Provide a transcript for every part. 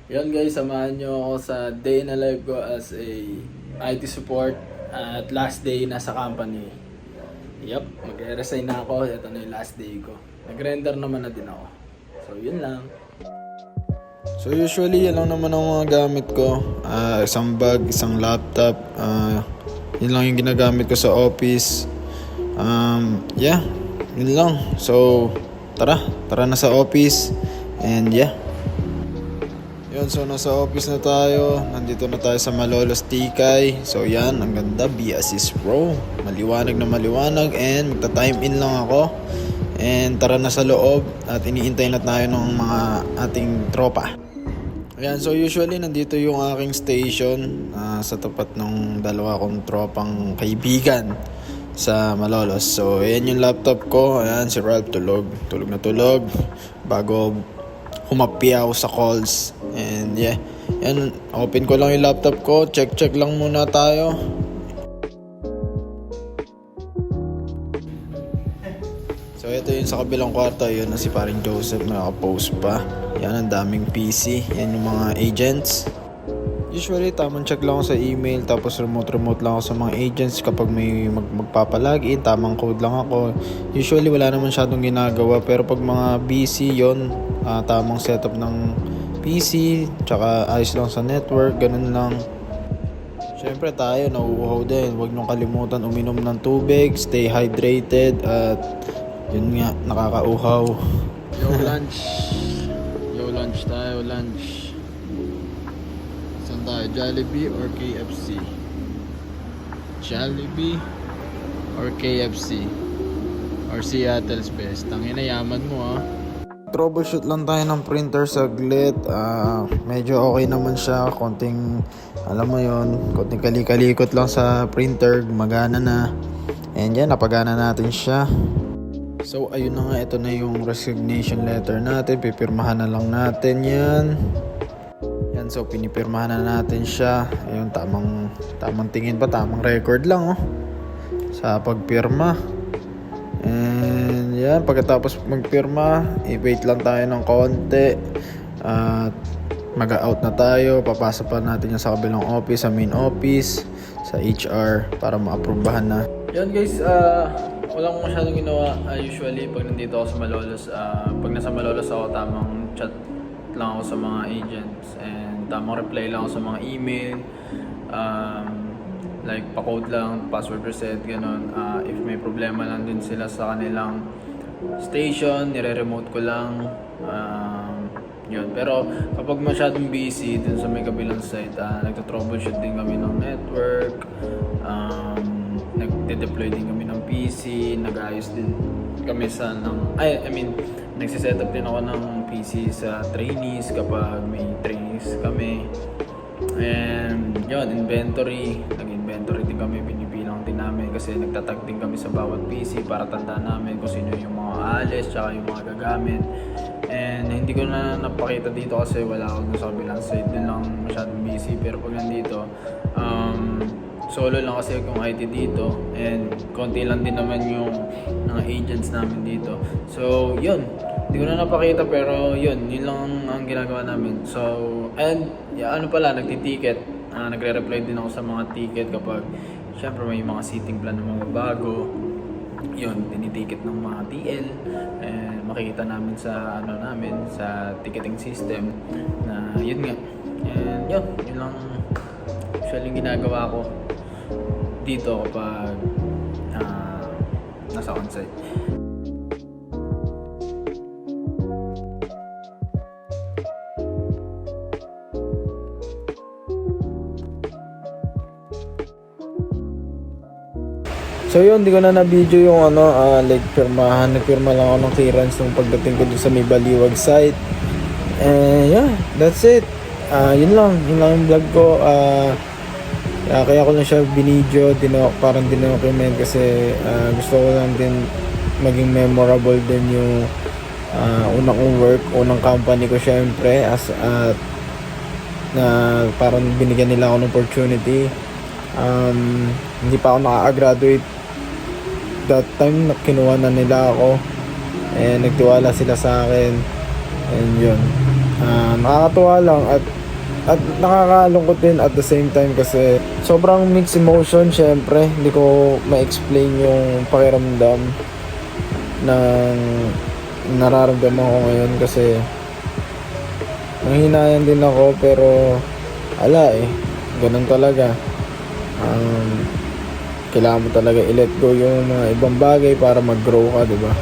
Yun guys, samahan nyo ako sa day na live ko as a IT support at last day na sa company. Yup, mag-resign na ako. Ito na yung last day ko. Nag-render naman na din ako. So yun lang. So usually yan lang naman ang mga gamit ko. Isang bag, isang laptop. Yun lang yung ginagamit ko sa office. Yeah, yun lang. So tara na sa office. And yeah. Yun, so nasa office na tayo. Nandito na tayo sa Malolos Tikay. So yan, ang ganda. Be assist bro. Maliwanag na maliwanag. And magta-time in lang ako. And tara na sa loob. At iniintay na tayo ng mga ating tropa. Ayan, so usually nandito yung aking station. Sa tapat ng dalawa kong tropang kaibigan sa Malolos. So ayan yung laptop ko. Ayan, si Ralph tulog. Tulog na tulog. Bago humapiaw sa calls. And yeah, yan, open ko lang yung laptop ko. Check lang muna tayo. So ito yung sa kabilang kwarto. Yun na si paring Joseph, nakapost pa. Yan, ang daming PC. Yan yung mga agents. Usually tamang check lang ako sa email. Tapos remote lang ako sa mga agents. Kapag may magpapalagin, tamang code lang ako. Usually wala naman masyadong ginagawa. Pero pag mga busy yon, tamang setup ng PC, tsaka ayos lang sa network, ganun lang. Siyempre tayo, nauuhaw din. Huwag niyong kalimutan uminom ng tubig, stay hydrated, at yun nga, nakakauhaw. Yo lunch. Yo lunch tayo, lunch. Saan tayo? Jollibee or KFC? Jollibee or KFC? Or Seattle's Best? Tangina, yaman mo Troubleshoot lang tayo ng printer saglit. Medyo okay naman siya. Konting, alam mo yon, konting kalikalikot lang sa printer. Gumagana na. And yan, napagana natin siya. So ayun na nga, ito na yung resignation letter natin. Pipirmahan na lang natin yan. Yan, so pinipirmahan na natin siya. Ayun, tamang tingin pa, tamang record lang sa pagpirma. And yan, pagkatapos magpirma, i-wait lang tayo ng konti. At mag-out na tayo. Papasa pa natin yan sa kabilang office, sa main office, sa HR, para ma-aprobahan na. Yan guys, walang masyadong ginawa. Usually pag nandito ako sa Malolos, pag nasa Malolos ako, tamang chat lang ako sa mga agents and tamang reply lang ako sa mga email. Like pa-code lang, password reset, ganun. If may problema lang din sila sa kanilang station, nire-remote ko lang. Yun. Pero kapag masyadong busy dun sa may kabilang site, nagto-troubleshoot din kami ng network. Nagde-deploy din kami ng PC, nag-ayos din kami sa nagsiset-up din ako ng PC sa trainees kapag may trainees kami. And yun, inventory, nag-inventory din kami, binibilang din namin kasi nagtatag din kami sa bawat PC para tandaan namin kung sino yung mga aalis tsaka yung mga gagamit. And hindi ko na napakita dito kasi wala ako sa kabilang side, din lang masyadong busy. Pero pag nandito, solo lang kasi akong IT dito and konti lang din naman yung mga agents namin dito. So yun, hindi ko na napakita pero yun lang ang ginagawa namin. So, and nagtiticket. Nagre-reply din ako sa mga ticket kapag syempre may mga seating plan ng mga bago. Yun, tiniticket ng mga TL and makikita namin sa sa ticketing system na yun nga. And yun lang usually ginagawa ko dito kapag nasa onsite. So yun, di ko na na-video yung nagpirma lang ako ng clearance nung pagdating ko dun sa may Baliwag site. And yeah, that's it. Yun lang yung vlog ko. Kaya ko lang siya binidyo, parang dinocument kasi gusto ko lang din maging memorable din yung unang work, unang company ko syempre na parang binigyan nila ako ng opportunity. Hindi pa ako naka-graduate that time, kinuha na nila ako and nagtiwala sila sa akin and yun, Nakakatuwa lang at nakakalungkot din at the same time kasi sobrang mixed emotion. Syempre hindi ko ma-explain yung pakiramdam ng nararamdaman ko ngayon kasi nanghinayang din ako, pero ganun talaga. Kailangan mo talaga i-let go yung mga ibang bagay para mag-grow ka, diba?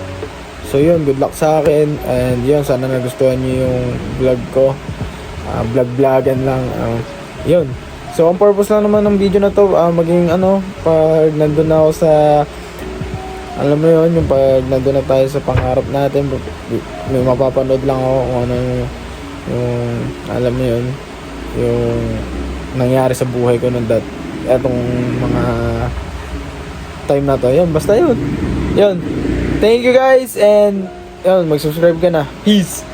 So yun, good luck sa akin, and yun, sana nagustuhan niyo yung vlog ko. Vlog-vlogan lang. Yun. So ang purpose lang naman ng video na to, maging pag nandun na ako sa, alam mo yun, yung pag nandun na tayo sa pangarap natin, may mapapanood lang ako kung ano yung alam mo yun, yung nangyari sa buhay ko nung etong mga time na to. Yun, basta yun. Thank you guys, and yun, mag-subscribe ka na. Peace!